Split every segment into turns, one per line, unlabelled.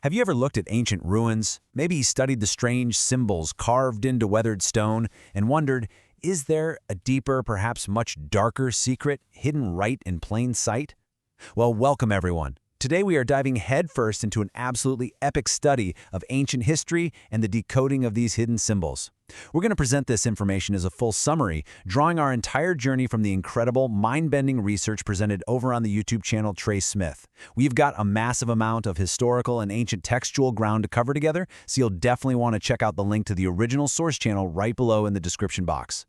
Have you ever looked at ancient ruins, maybe studied the strange symbols carved into weathered stone, and wondered, is there a deeper, perhaps much darker secret hidden right in plain sight? Well, welcome everyone. Today we are diving headfirst into an absolutely epic study of ancient history and the decoding of these hidden symbols. We're going to present this information as a full summary, drawing our entire journey from the incredible, mind-bending research presented over on the YouTube channel Trey. We've got a massive amount of historical and ancient textual ground to cover together, so you'll definitely want to check out the link to the original source channel right below in the description box.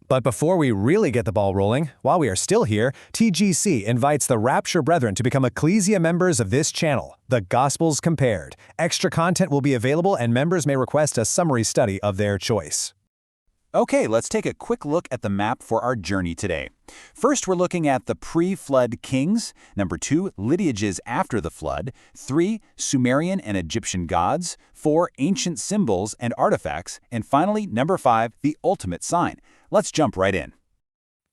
But before we really get the ball rolling, while we are still here, TGC invites the Rapture Brethren to become Ecclesia members of this channel, The Gospels Compared. Extra content will be available and members may request a summary study of their choice.
Okay, let's take a quick look at the map for our journey today. First, we're looking at the pre-flood kings. Number 2, lineages after the flood. 3, Sumerian and Egyptian gods. 4, ancient symbols and artifacts. And finally, number 5, the ultimate sign. Let's jump right in.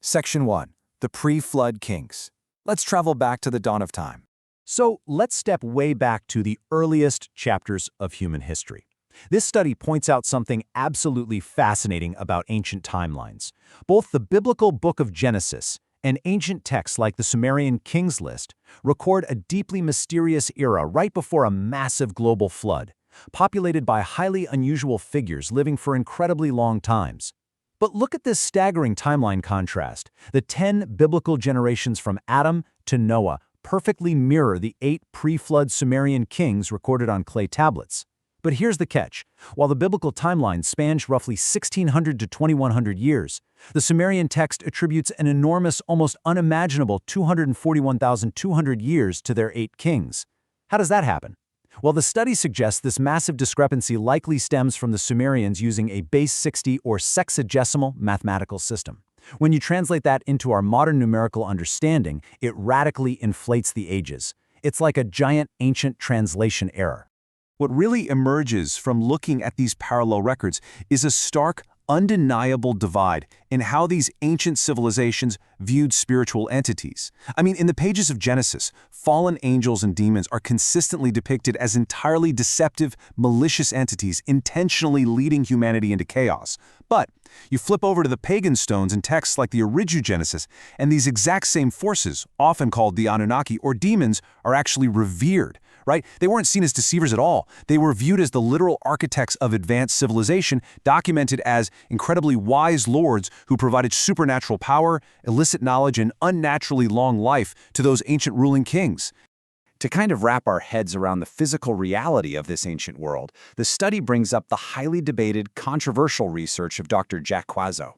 Section 1. The Pre-Flood Kings. Let's travel back to the dawn of time.
So let's step way back to the earliest chapters of human history. This study points out something absolutely fascinating about ancient timelines. Both the biblical book of Genesis and ancient texts like the Sumerian Kings list record a deeply mysterious era right before a massive global flood, populated by highly unusual figures living for incredibly long times. But look at this staggering timeline contrast. The 10 biblical generations from Adam to Noah perfectly mirror the 8 pre-flood Sumerian kings recorded on clay tablets. But here's the catch. While the biblical timeline spans roughly 1600 to 2100 years, the Sumerian text attributes an enormous, almost unimaginable 241,200 years to their 8 kings. How does that happen? Well, the study suggests this massive discrepancy likely stems from the Sumerians using a base 60 or sexagesimal mathematical system. When you translate that into our modern numerical understanding, it radically inflates the ages. It's like a giant ancient translation error.
What really emerges from looking at these parallel records is a stark, undeniable divide in how these ancient civilizations viewed spiritual entities. I mean, in the pages of Genesis, fallen angels and demons are consistently depicted as entirely deceptive, malicious entities intentionally leading humanity into chaos. But you flip over to the pagan stones and texts like the original Genesis, and these exact same forces, often called the Anunnaki or demons, are actually revered. Right? They weren't seen as deceivers at all. They were viewed as the literal architects of advanced civilization, documented as incredibly wise lords who provided supernatural power, illicit knowledge, and unnaturally long life to those ancient ruling kings.
To kind of wrap our heads around the physical reality of this ancient world, the study brings up the highly debated, controversial research of Dr. Jack Quazzo.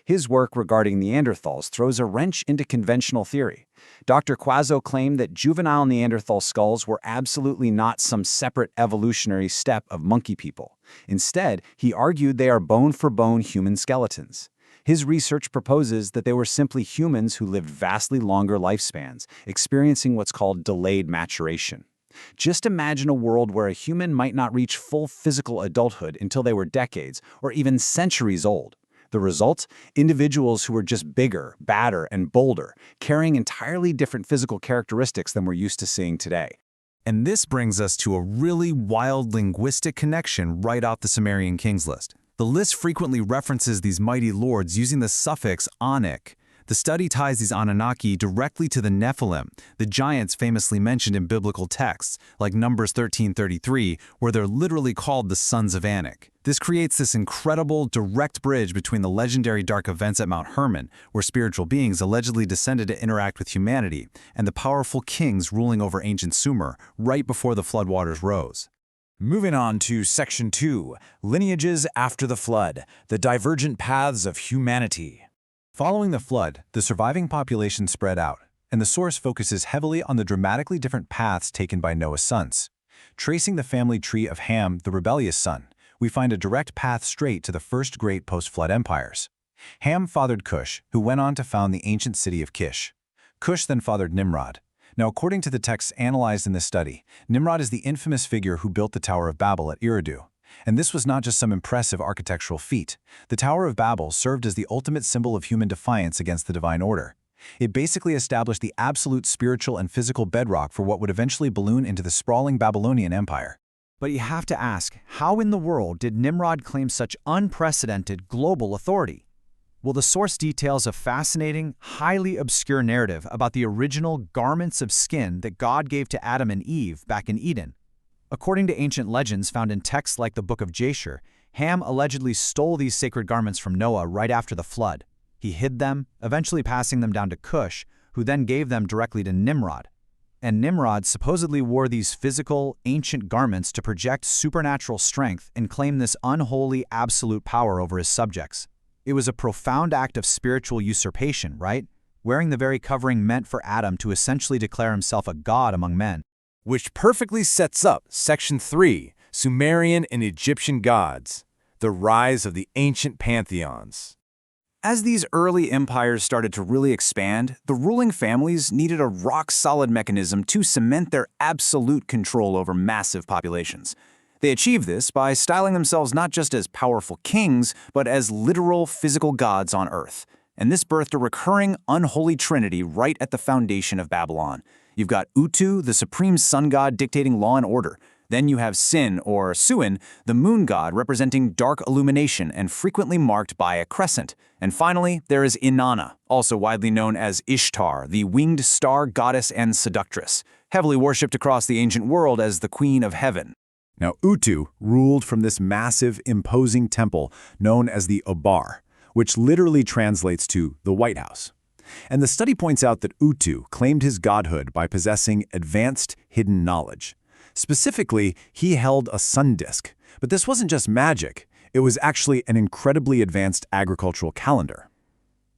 His work regarding Neanderthals throws a wrench into conventional theory. Dr. Quazzo claimed that juvenile Neanderthal skulls were absolutely not some separate evolutionary step of monkey people. Instead, he argued they are bone-for-bone human skeletons. His research proposes that they were simply humans who lived vastly longer lifespans, experiencing what's called delayed maturation. Just imagine a world where a human might not reach full physical adulthood until they were decades or even centuries old. The result? Individuals who were just bigger, badder, and bolder, carrying entirely different physical characteristics than we're used to seeing today.
And this brings us to a really wild linguistic connection right off the Sumerian kings list. The list frequently references these mighty lords using the suffix Anik. The study ties these Anunnaki directly to the Nephilim, the giants famously mentioned in biblical texts, like Numbers 13:33, where they're literally called the sons of Anak. This creates this incredible, direct bridge between the legendary dark events at Mount Hermon, where spiritual beings allegedly descended to interact with humanity, and the powerful kings ruling over ancient Sumer right before the floodwaters rose.
Moving on to Section 2, Lineages after the Flood, the divergent paths of humanity. Following the flood, the surviving population spread out, and the source focuses heavily on the dramatically different paths taken by Noah's sons. Tracing the family tree of Ham, the rebellious son, we find a direct path straight to the first great post-flood empires. Ham fathered Cush, who went on to found the ancient city of Kish. Cush then fathered Nimrod. Now, according to the texts analyzed in this study, Nimrod is the infamous figure who built the Tower of Babel at Eridu. And this was not just some impressive architectural feat. The Tower of Babel served as the ultimate symbol of human defiance against the divine order. It basically established the absolute spiritual and physical bedrock for what would eventually balloon into the sprawling Babylonian Empire.
But you have to ask, how in the world did Nimrod claim such unprecedented global authority? Well, the source details a fascinating, highly obscure narrative about the original garments of skin that God gave to Adam and Eve back in Eden. According to ancient legends found in texts like the Book of Jasher, Ham allegedly stole these sacred garments from Noah right after the flood. He hid them, eventually passing them down to Cush, who then gave them directly to Nimrod. And Nimrod supposedly wore these physical, ancient garments to project supernatural strength and claim this unholy, absolute power over his subjects. It was a profound act of spiritual usurpation, right? Wearing the very covering meant for Adam to essentially declare himself a god among men.
Which perfectly sets up Section 3, Sumerian and Egyptian gods, the rise of the ancient pantheons.
As these early empires started to really expand, the ruling families needed a rock-solid mechanism to cement their absolute control over massive populations. They achieved this by styling themselves not just as powerful kings, but as literal physical gods on earth. And this birthed a recurring unholy trinity right at the foundation of Babylon. You've got Utu, the supreme sun god dictating law and order. Then you have Sin, or Suin, the moon god representing dark illumination and frequently marked by a crescent. And finally, there is Inanna, also widely known as Ishtar, the winged star goddess and seductress, heavily worshipped across the ancient world as the queen of heaven.
Now, Utu ruled from this massive, imposing temple known as the Obar, which literally translates to the White House. And the study points out that Utu claimed his godhood by possessing advanced hidden knowledge. Specifically, he held a sun disk. But this wasn't just magic. It was actually an incredibly advanced agricultural calendar.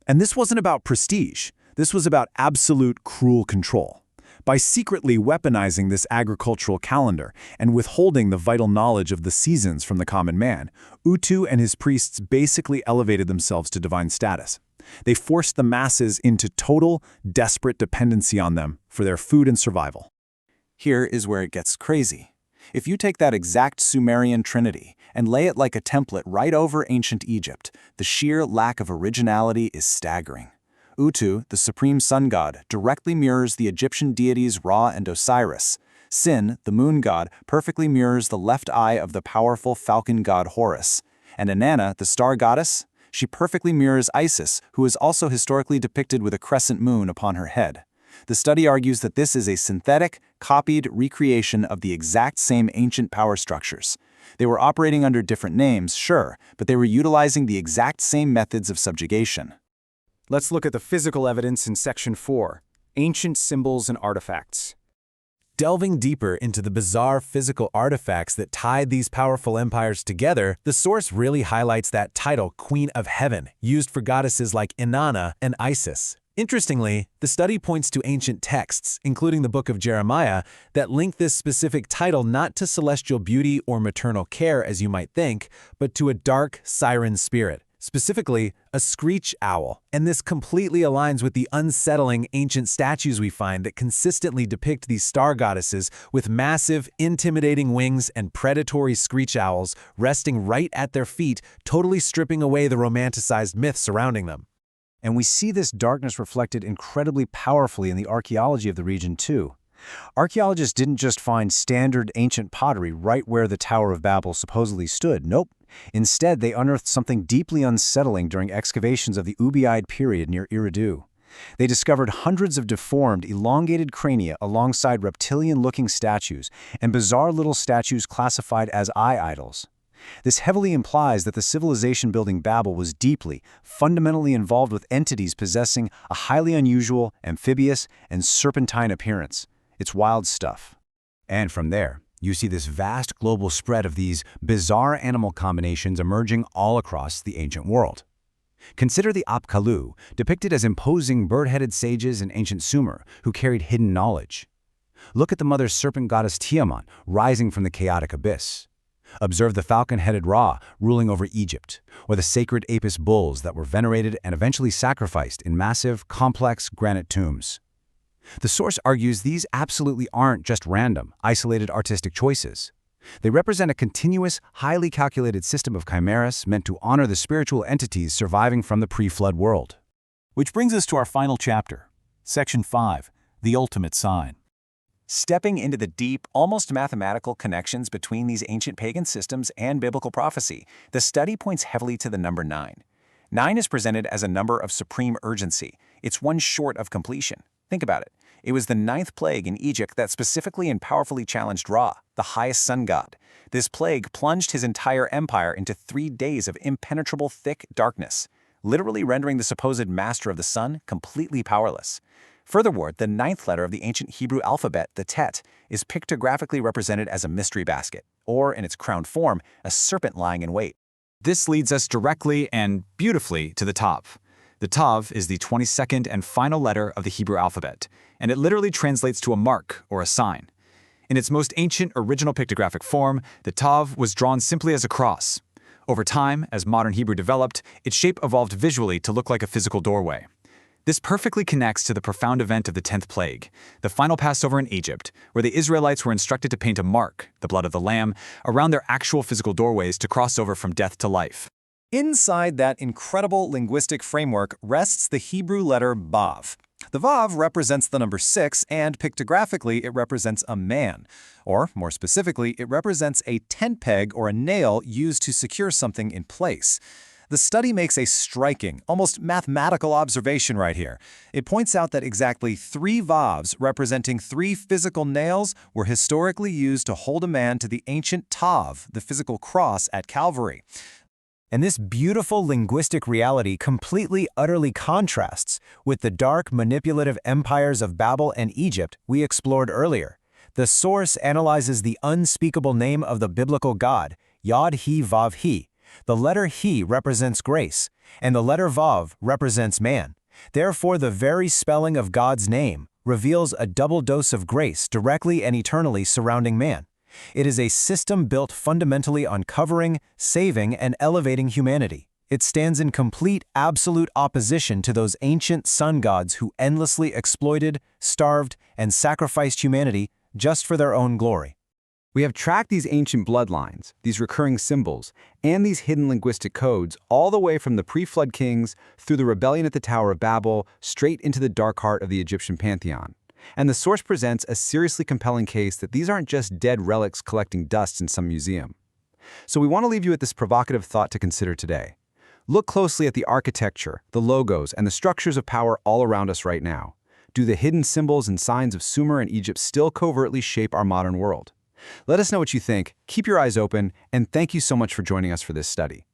And this wasn't about prestige. This was about absolute cruel control. By secretly weaponizing this agricultural calendar and withholding the vital knowledge of the seasons from the common man, Utu and his priests basically elevated themselves to divine status. They forced the masses into total, desperate dependency on them for their food and survival.
Here is where it gets crazy. If you take that exact Sumerian Trinity and lay it like a template right over ancient Egypt, the sheer lack of originality is staggering. Utu, the supreme sun god, directly mirrors the Egyptian deities Ra and Osiris. Sin, the moon god, perfectly mirrors the left eye of the powerful falcon god Horus. And Inanna, the star goddess, she perfectly mirrors Isis, who is also historically depicted with a crescent moon upon her head. The study argues that this is a synthetic, copied recreation of the exact same ancient power structures. They were operating under different names, sure, but they were utilizing the exact same methods of subjugation.
Let's look at the physical evidence in Section 4, Ancient Symbols and Artifacts.
Delving deeper into the bizarre physical artifacts that tied these powerful empires together, the source really highlights that title, Queen of Heaven, used for goddesses like Inanna and Isis. Interestingly, the study points to ancient texts, including the Book of Jeremiah, that link this specific title not to celestial beauty or maternal care, as you might think, but to a dark siren spirit, specifically a screech owl. And this completely aligns with the unsettling ancient statues we find that consistently depict these star goddesses with massive, intimidating wings and predatory screech owls resting right at their feet, totally stripping away the romanticized myth surrounding them.
And we see this darkness reflected incredibly powerfully in the archaeology of the region too. Archaeologists didn't just find standard ancient pottery right where the Tower of Babel supposedly stood. Nope. Instead, they unearthed something deeply unsettling during excavations of the Ubaid period near Eridu. They discovered hundreds of deformed, elongated crania alongside reptilian-looking statues and bizarre little statues classified as eye idols. This heavily implies that the civilization building Babel was deeply, fundamentally involved with entities possessing a highly unusual, amphibious, and serpentine appearance. It's wild stuff.
And from there, you see this vast global spread of these bizarre animal combinations emerging all across the ancient world. Consider the Apkallu, depicted as imposing bird-headed sages in ancient Sumer who carried hidden knowledge. Look at the mother serpent goddess Tiamat rising from the chaotic abyss. Observe the falcon-headed Ra ruling over Egypt, or the sacred Apis bulls that were venerated and eventually sacrificed in massive, complex granite tombs. The source argues these absolutely aren't just random, isolated artistic choices. They represent a continuous, highly calculated system of chimeras meant to honor the spiritual entities surviving from the pre-flood world.
Which brings us to our final chapter, Section 5, the ultimate sign.
Stepping into the deep, almost mathematical connections between these ancient pagan systems and biblical prophecy, the study points heavily to the number 9. 9 is presented as a number of supreme urgency. It's one short of completion. Think about it. It was the 9th plague in Egypt that specifically and powerfully challenged Ra, the highest sun god. This plague plunged his entire empire into 3 days of impenetrable thick darkness, literally rendering the supposed master of the sun completely powerless. Furthermore, the 9th letter of the ancient Hebrew alphabet, the tet, is pictographically represented as a mystery basket, or in its crowned form, a serpent lying in wait.
This leads us directly and beautifully to the Tav. The Tav is the 22nd and final letter of the Hebrew alphabet, and it literally translates to a mark or a sign. In its most ancient original pictographic form, the Tav was drawn simply as a cross. Over time, as modern Hebrew developed, its shape evolved visually to look like a physical doorway. This perfectly connects to the profound event of the 10th plague, the final Passover in Egypt, where the Israelites were instructed to paint a mark, the blood of the lamb, around their actual physical doorways to cross over from death to life.
Inside that incredible linguistic framework rests the Hebrew letter Vav. The Vav represents the number 6, and pictographically it represents a man. Or, more specifically, it represents a tent peg or a nail used to secure something in place. The study makes a striking, almost mathematical observation right here. It points out that exactly 3 Vavs representing 3 physical nails were historically used to hold a man to the ancient Tav, the physical cross at Calvary.
And this beautiful linguistic reality completely, utterly contrasts with the dark, manipulative empires of Babel and Egypt we explored earlier. The source analyzes the unspeakable name of the biblical God, Yod-He-Vav-He. The letter He represents grace, and the letter Vav represents man. Therefore, the very spelling of God's name reveals a double dose of grace directly and eternally surrounding man. It is a system built fundamentally on covering, saving, and elevating humanity. It stands in complete, absolute opposition to those ancient sun gods who endlessly exploited, starved, and sacrificed humanity just for their own glory.
We have tracked these ancient bloodlines, these recurring symbols, and these hidden linguistic codes all the way from the pre-flood kings through the rebellion at the Tower of Babel straight into the dark heart of the Egyptian pantheon. And the source presents a seriously compelling case that these aren't just dead relics collecting dust in some museum. So we want to leave you with this provocative thought to consider today. Look closely at the architecture, the logos, and the structures of power all around us right now. Do the hidden symbols and signs of Sumer and Egypt still covertly shape our modern world? Let us know what you think, keep your eyes open, and thank you so much for joining us for this study.